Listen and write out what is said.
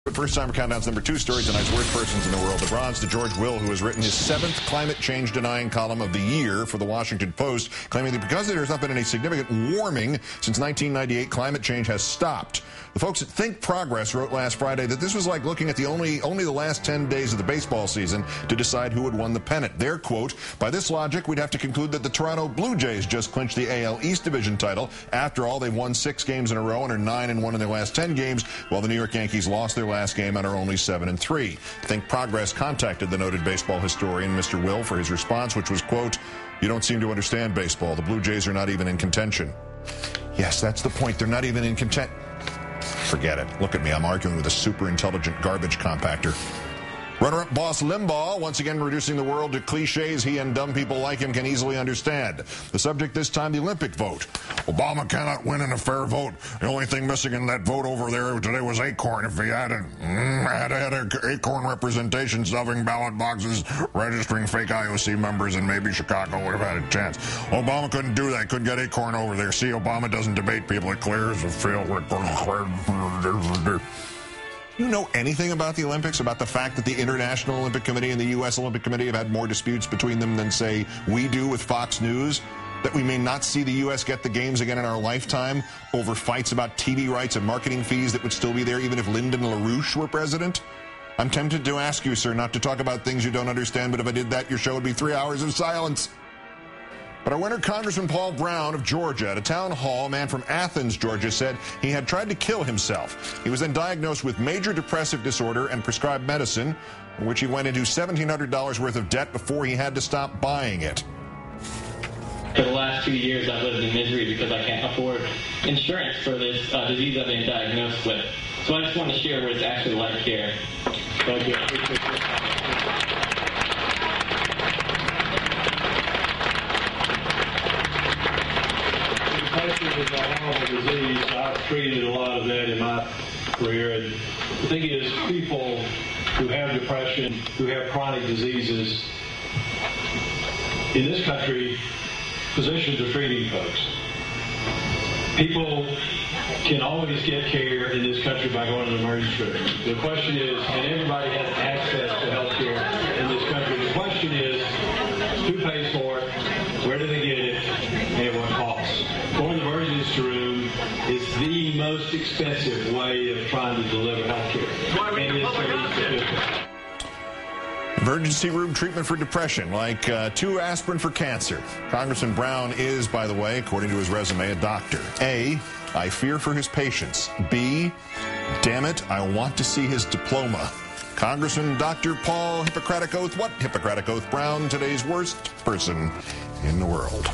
But first time for Countdown's number 2 story, tonight's worst persons in the world. The bronze to George Will, who has written his 7th climate change denying column of the year for the Washington Post, claiming that because there has not been any significant warming since 1998, climate change has stopped. The folks at Think Progress wrote last Friday that this was like looking at the only the last 10 days of the baseball season to decide who had won the pennant. Their quote, "By this logic, we'd have to conclude that the Toronto Blue Jays just clinched the AL East Division title. After all, they've won 6 games in a row and are 9-1 in their last 10 games, while the New York Yankees lost their last game and are only 7-3. Think Progress contacted the noted baseball historian, Mr. Will, for his response, which was, quote, "You don't seem to understand baseball. The Blue Jays are not even in contention." Yes, that's the point. They're not even in contention. Forget it. Look at me. I'm arguing with a super intelligent garbage compactor. Runner-up boss Limbaugh, once again reducing the world to cliches he and dumb people like him can easily understand. The subject this time, the Olympic vote. Obama cannot win in a fair vote. The only thing missing in that vote over there today was acorn. If he had an acorn representation, stuffing ballot boxes, registering fake IOC members, and maybe Chicago would have had a chance. Obama couldn't do that. Couldn't get acorn over there. See, Obama doesn't debate people. It clears the field. You know anything about the Olympics, about the fact that the International Olympic Committee and the U.S. Olympic Committee have had more disputes between them than, say, we do with Fox News? That we may not see the U.S. get the games again in our lifetime over fights about TV rights and marketing fees that would still be there even if Lyndon LaRouche were president? I'm tempted to ask you, sir, not to talk about things you don't understand, but if I did that, your show would be 3 hours of silence. But our winner, Congressman Paul Brown of Georgia, at a town hall, a man from Athens, Georgia, said he had tried to kill himself. He was then diagnosed with major depressive disorder and prescribed medicine, in which he went into $1,700 worth of debt before he had to stop buying it. For the last 2 years, I've lived in misery because I can't afford insurance for this disease I've been diagnosed with. So I just want to share what it's actually like here. Thank you. Depression is a horrible disease. I've treated a lot of that in my career. And the thing is, people who have depression, who have chronic diseases, in this country, physicians are treating folks. People can always get care in this country by going to the emergency room. The question is, and everybody has access to health care in this country. The question is, who pays for it, where do they get it, and at what cost? Going to the emergency room is the most expensive way of trying to deliver health care. And it's the least efficient. Emergency room treatment for depression, like 2 aspirin for cancer. Congressman Brown is, by the way, according to his resume, a doctor. A, I fear for his patients. B, damn it, I want to see his diploma. Congressman Dr. Paul Hippocratic Oath, what? Hippocratic Oath Brown, today's worst person in the world.